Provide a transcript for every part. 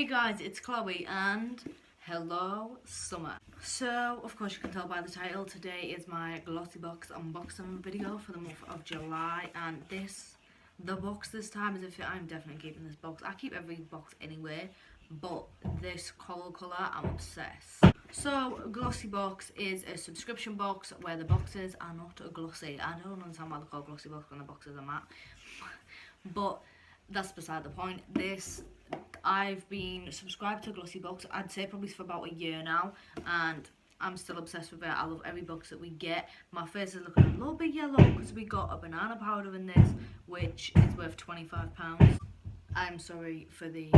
Hey guys, it's Chloe and hello summer. So, of course you can tell by the title, today is my Glossy box unboxing video for the month of July, and the box this time is I'm definitely keeping this box. I keep every box anyway, but this coral colour, I'm obsessed. So, Glossy box is a subscription box where the boxes are not glossy. I don't understand why they're called Glossy box when the boxes are matte, but that's beside the point. I've been subscribed to Glossy box, I'd say probably for about a year now, and I'm still obsessed with it. I love every box that we get. My face is looking a little bit yellow because we got a banana powder in this, which is worth £25. I'm sorry for the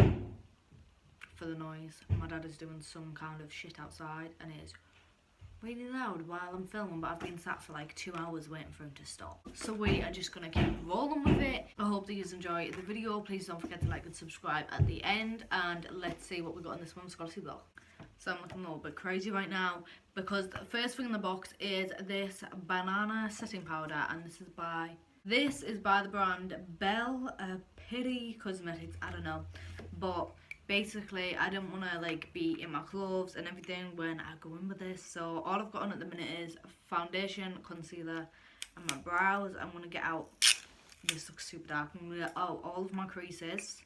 noise. My dad is doing some kind of shit outside and it is really loud while I'm filming, but I've been sat for like 2 hours waiting for him to stop. So we are just gonna keep rolling with it. I hope that you enjoy the video. Please don't forget to like and subscribe at the end, and let's see what we got in this month's Glossy box. So I'm looking a little bit crazy right now because the first thing in the box is this banana setting powder, and this is by the brand Belle Pity Cosmetics. I don't know, but basically I don't want to like be in my clothes and everything when I go in with this, so all I've got on at the minute is foundation, concealer and my brows. I'm going to get out, this looks super dark, I'm going to get out all of my creases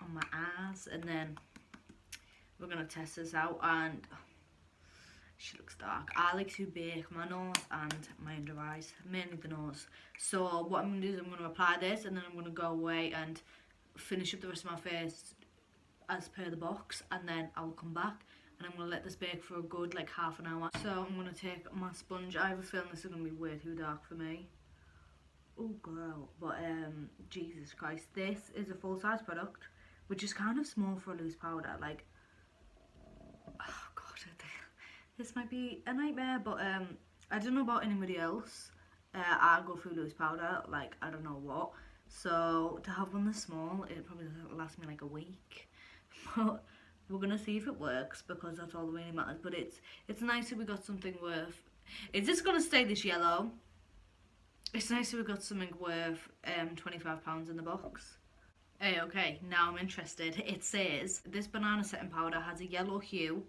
on my eyes, and then we're going to test this out. And she looks dark. I like to bake my nose and my under eyes, mainly the nose. So what I'm going to do is I'm going to apply this, and then I'm going to go away and finish up the rest of my face as per the box, and then I'll come back and I'm going to let this bake for a good like half an hour. So I'm going to take my sponge. I have a feeling this is going to be way too dark for me. Oh girl, but Jesus Christ, this is a full-size product, which is kind of small for a loose powder. Like, oh god, this might be a nightmare, but I don't know about anybody else. I go through loose powder like I don't know what, so to have one this small, it probably lasts me like a week. But we're gonna see if it works, because that's all that really matters. But it's nice that we got something worth. Is this gonna stay this yellow? It's nice that we got something worth £25 in the box. Hey, okay, now I'm interested. It says this banana setting powder has a yellow hue.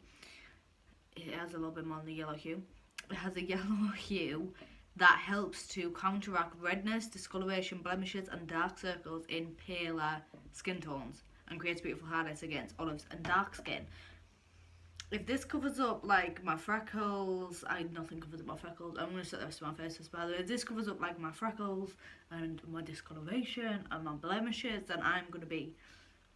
It has a little bit more than a yellow hue. It has a yellow hue that helps to counteract redness, discoloration, blemishes and dark circles in paler skin tones, and creates beautiful highlights against olives and dark skin. If this covers up like my freckles, nothing covers up my freckles. I'm going to set the rest of my face as, by the way. If this covers up like my freckles and my discoloration and my blemishes, then I'm going to be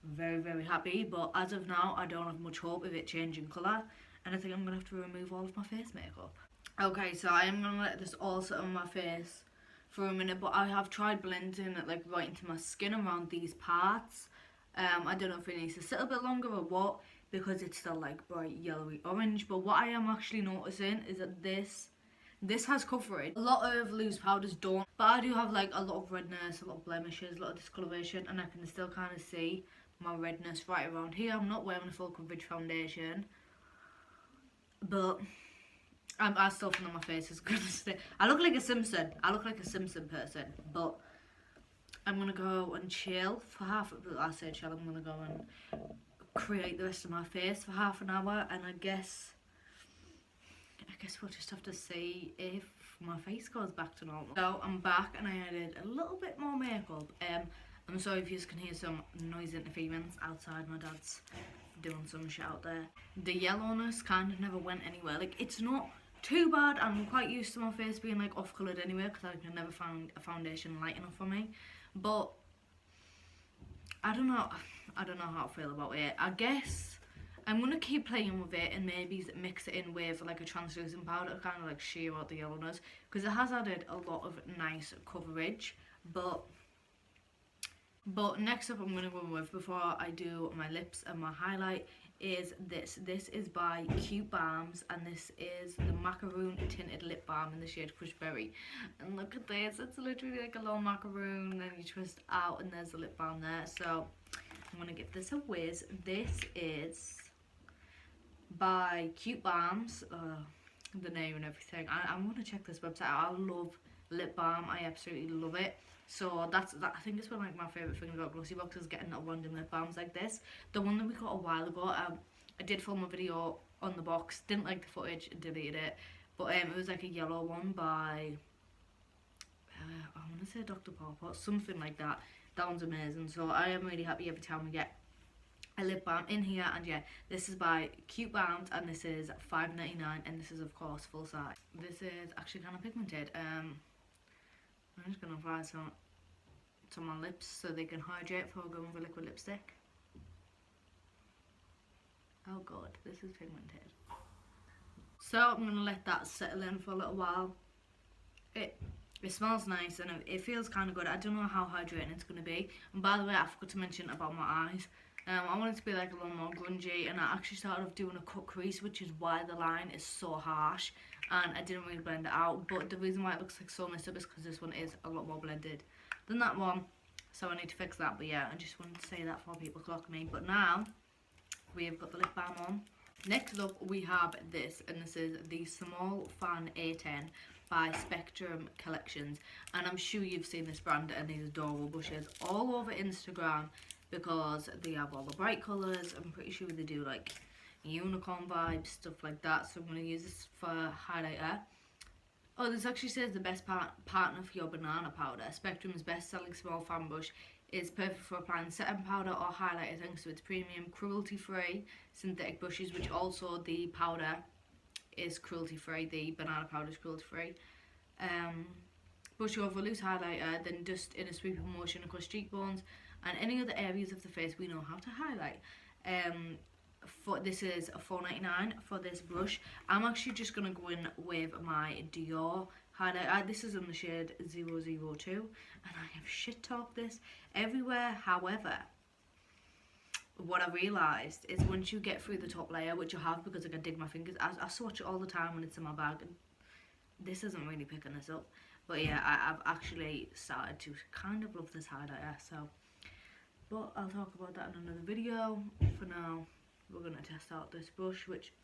very, very happy. But as of now, I don't have much hope of it changing colour, and I think I'm going to have to remove all of my face makeup. Okay, so I am going to let this all sit on my face for a minute, but I have tried blending it like right into my skin around these parts. I don't know if it needs to sit a bit longer or what, because it's still like bright yellowy orange. But what I am actually noticing is that this has coverage. A lot of loose powders don't, but I do have like a lot of redness, a lot of blemishes, a lot of discoloration, and I can still kind of see my redness right around here. I'm not wearing a full coverage foundation, but I still think my face is gonna stay. I look like a Simpson. I look like a Simpson person, but I'm gonna go and chill for I say chill, I'm gonna go and create the rest of my face for half an hour, and I guess we'll just have to see if my face goes back to normal. So I'm back, and I added a little bit more makeup. I'm sorry if you can hear some noise interference outside. My dad's doing some shit out there. The yellowness kind of never went anywhere. Like, it's not too bad. I'm quite used to my face being like off coloured anyway, because I never found a foundation light enough for me. But I don't know how I feel about it. I guess I'm gonna keep playing with it and maybe mix it in with like a translucent powder to kind of like sheer out the yellowness, because it has added a lot of nice coverage. But next up I'm gonna go with, before I do my lips and my highlight, is this. This is by Cute Balms, and this is the macaroon tinted lip balm in the shade Crush Berry. And look at this, it's literally like a little macaroon, and then you twist out and there's the lip balm there. So I'm gonna give this a whiz. This is by Cute Balms, the name and everything. I want to check this website out. I love lip balm. I absolutely love it. So that I think it's one of like my favourite things about Glossy boxes, getting random lip balms like this. The one that we got a while ago, I did film a video on the box, didn't like the footage, deleted it. But it was like a yellow one by, I want to say Dr. Pawpaw, something like that. That one's amazing. So I am really happy every time we get a lip balm in here. And yeah, this is by Cute Balms, and this is $5.99, and this is of course full size. This is actually kind of pigmented. I'm just gonna apply some to my lips so they can hydrate before going with liquid lipstick. Oh god, this is pigmented. So I'm gonna let that settle in for a little while. It smells nice and it feels kind of good. I don't know how hydrating it's gonna be. And by the way, I forgot to mention about my eyes. I want it to be like a little more grungy, and I actually started off doing a cut crease, which is why the line is so harsh, and I didn't really blend it out. But the reason why it looks like so messed up is because this one is a lot more blended than that one, so I need to fix that. But yeah, I just wanted to say that before people clock me. But now we have got the lip balm on. Next up we have this, and this is the Small Fan A10 by Spectrum Collections, and I'm sure you've seen this brand and these adorable bushes all over Instagram because they have all the bright colours. I'm pretty sure they do like unicorn vibes, stuff like that. So I'm going to use this for highlighter. Oh, this actually says the best partner for your banana powder. Spectrum's best-selling small fan brush is perfect for applying setting powder or highlighter thanks to its premium, cruelty-free synthetic brushes, which also the powder is cruelty-free. The banana powder is cruelty-free. Brush over loose highlighter, then dust in a sweeping motion across cheekbones and any other areas of the face we know how to highlight. This is $4.99 for this brush. I'm actually just going to go in with my Dior highlighter. This is in the shade 002, and I have shit talked this everywhere. However, what I realised is once you get through the top layer, which I have because I can dig my fingers, I swatch it all the time when it's in my bag, and this isn't really picking this up. But yeah, I've actually started to kind of love this highlighter, so. But I'll talk about that in another video. For now, we're going to test out this brush, which,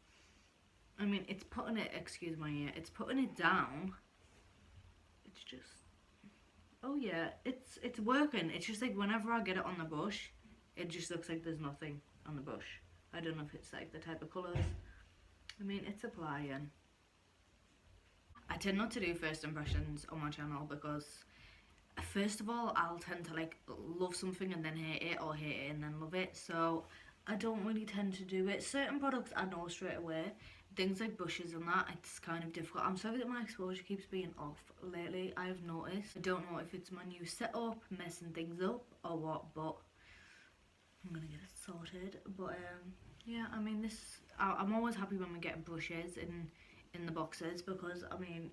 I mean, it's putting it, excuse my ear, it's putting it down. It's just, oh yeah, it's working. It's just like whenever I get it on the brush, it just looks like there's nothing on the brush. I don't know if it's like the type of colours. I mean, it's applying. I tend not to do first impressions on my channel because first of all, I'll tend to like love something and then hate it, or hate it and then love it. So I don't really tend to do it. Certain products I know straight away. Things like brushes and that, it's kind of difficult. I'm sorry that my exposure keeps being off lately. I've noticed. I don't know if it's my new setup messing things up or what, but I'm gonna get it sorted. But yeah, I mean, I'm always happy when we get brushes in the boxes because I mean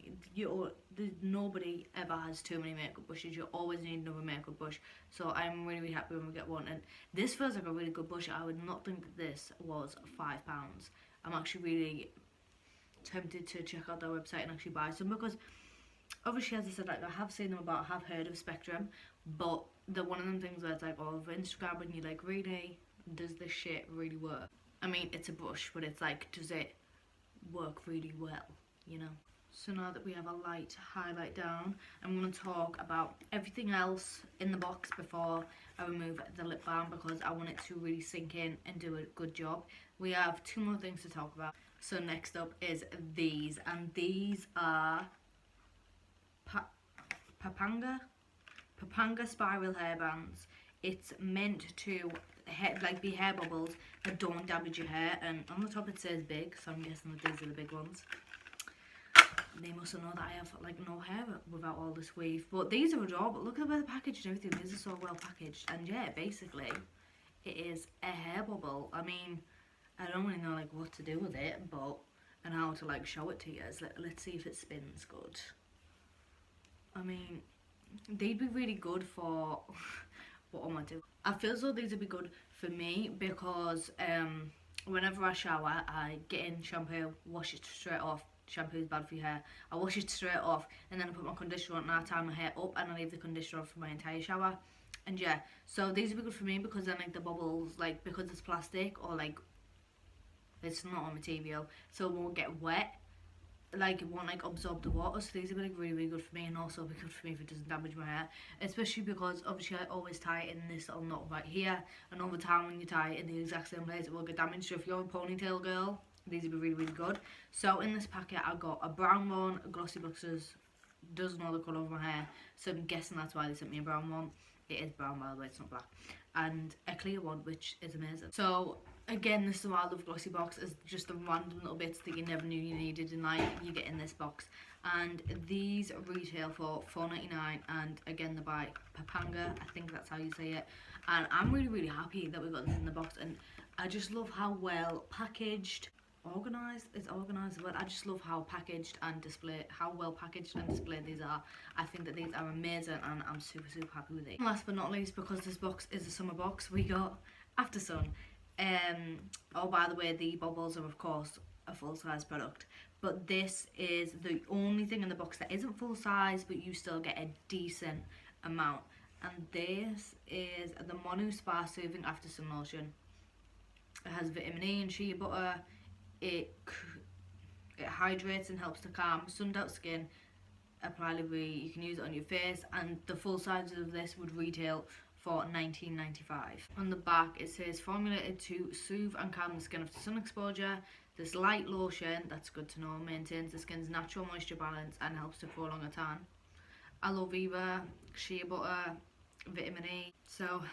nobody ever has too many makeup brushes. You always need another makeup brush, so I'm really happy when we get one. And this feels like a really good brush. I would not think that this was £5. I'm actually really tempted to check out their website and actually buy some because obviously, as I said, like I have seen them about, I have heard of Spectrum, but they're one of them things where it's like all over Instagram and you're like, really, does this shit really work? I mean, it's a brush, but it's like, does it work really well, you know? So now that we have a light highlight down, I'm going to talk about everything else in the box before I remove the lip balm because I want it to really sink in and do a good job. We have two more things to talk about. So next up is these, and these are Papanga spiral hairbands. It's meant to be hair bubbles that don't damage your hair, and on the top it says big, so I'm guessing that these are the big ones. They must know that I have like no hair without all this weave, but these are adorable. Look at the way they're packaged and everything. These are so well packaged, and yeah, basically it is a hair bubble. I mean, I don't really know like what to do with it, but and how to like show it to you. Let's see if it spins good. I mean, they'd be really good for what am I doing? I feel as though these would be good for me because whenever I shower, I get in shampoo, wash it straight off. Shampoo is bad for your hair. I wash it straight off, and then I put my conditioner on, and I tie my hair up, and I leave the conditioner on for my entire shower. And yeah, so these would be good for me because then like the bubbles, like because it's plastic or like it's not a material, so it won't get wet. like it won't like absorb the water, so these are like really good for me, and also be good for me if it doesn't damage my hair, especially because obviously I always tie it in this little knot right here, and over time when you tie it in the exact same place it will get damaged. So if you're a ponytail girl, these would be really good. So in this packet I got a brown one, a Glossy Boxers, doesn't know the colour of my hair, so I'm guessing that's why they sent me a brown one. It is brown by the way, it's not black. And a clear one, which is amazing. So again, this is why I love Glossy Box, is just the random little bits that you never knew you needed in life you get in this box. And these retail for $4.99, and again they're by Papanga, I think that's how you say it. And I'm really happy that we got this in the box, and I just love how well packaged, organised, well, I just love how packaged and displayed, how well packaged and displayed these are. I think that these are amazing, and I'm super happy with it. And last but not least, because this box is a summer box, we got After Sun. Oh, by the way, the bubbles are of course a full-size product, but this is the only thing in the box that isn't full-size, but you still get a decent amount. And this is the Monu Spa Soothing After Sun Lotion. It has vitamin E and shea butter. It hydrates and helps to calm sunned out skin. Apply Libre, you can use it on your face, and the full size of this would retail for $19.95. On the back it says formulated to soothe and calm the skin after sun exposure. This light lotion, that's good to know, maintains the skin's natural moisture balance and helps to prolong a tan. Aloe vera, shea butter, vitamin E. So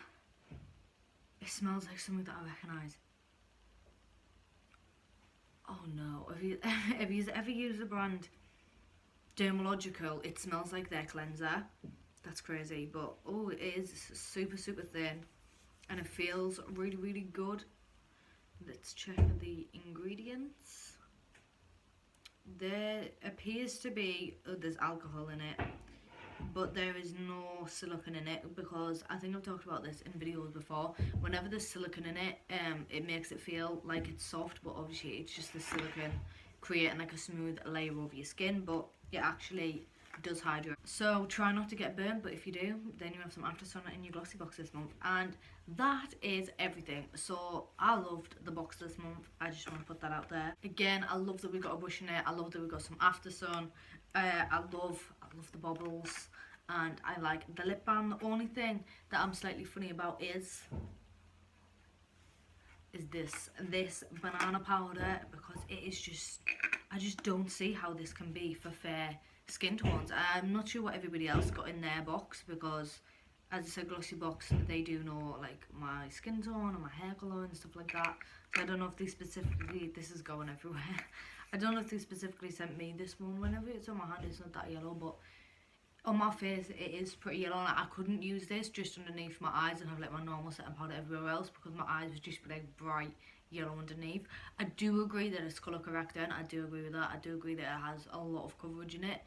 it smells like something that I recognise. Oh no, have you ever used the brand Dermalogical? It smells like their cleanser. That's crazy, but oh, it is super thin, and it feels really good. Let's check the ingredients. There appears to be, there's alcohol in it, but there is no silicone in it, because I think I've talked about this in videos before. Whenever there's silicone in it, it makes it feel like it's soft, but obviously it's just the silicone creating like a smooth layer over your skin, but it actually does hydrate. So try not to get burnt, but if you do, then you have some After Sun in your Glossy Box this month. And that is everything. So I loved the box this month. I just want to put that out there. Again, I love that we got a brush in it. I love that we got some After Sun. I love the bubbles, and I like the lip balm. The only thing that I'm slightly funny about is this banana powder, because it is just, I just don't see how this can be for fair skin tones. I'm not sure what everybody else got in their box, because as I said, Glossy Box, they do know like my skin tone and my hair colour and stuff like that. So I don't know if they specifically, this is going everywhere. I don't know if they specifically sent me this one. Whenever it's on my hand, it's not that yellow, but on my face it is pretty yellow. Like, I couldn't use this just underneath my eyes and have like my normal setting powder everywhere else, because my eyes would just be like bright yellow underneath. I do agree that it's colour correcting. I do agree with that. I do agree that it has a lot of coverage in it.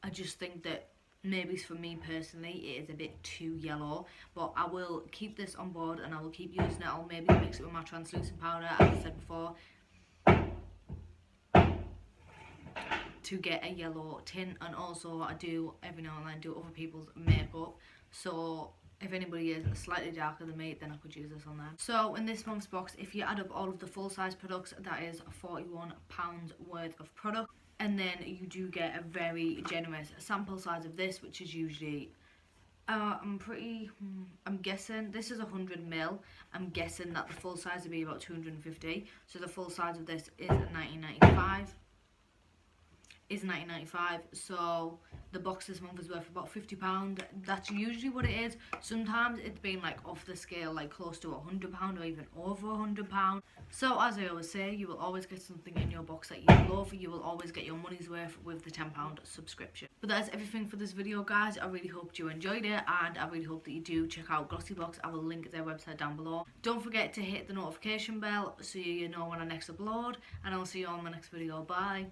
I just think that maybe for me personally it is a bit too yellow, but I will keep this on board and I will keep using it. I'll maybe mix it with my translucent powder, as I said before, to get a yellow tint. And also I do every now and then do other people's makeup, so if anybody is slightly darker than me, then I could use this on there. So in this month's box, if you add up all of the full size products, that is £41 worth of product. And then you do get a very generous sample size of this, which is usually, I'm guessing, this is 100ml. I'm guessing that the full size would be about 250. So the full size of this is $19.95. So the box this month is worth about £50. That's usually what it is. Sometimes it's been like off the scale, like close to £100 or even over £100. So as I always say, you will always get something in your box that you love. You will always get your money's worth with the £10 subscription. But that is everything for this video, guys. I really hope you enjoyed it, and I really hope that you do check out Glossy Box. I will link their website down below. Don't forget to hit the notification bell so you know when I next upload, and I'll see you on my next video. Bye.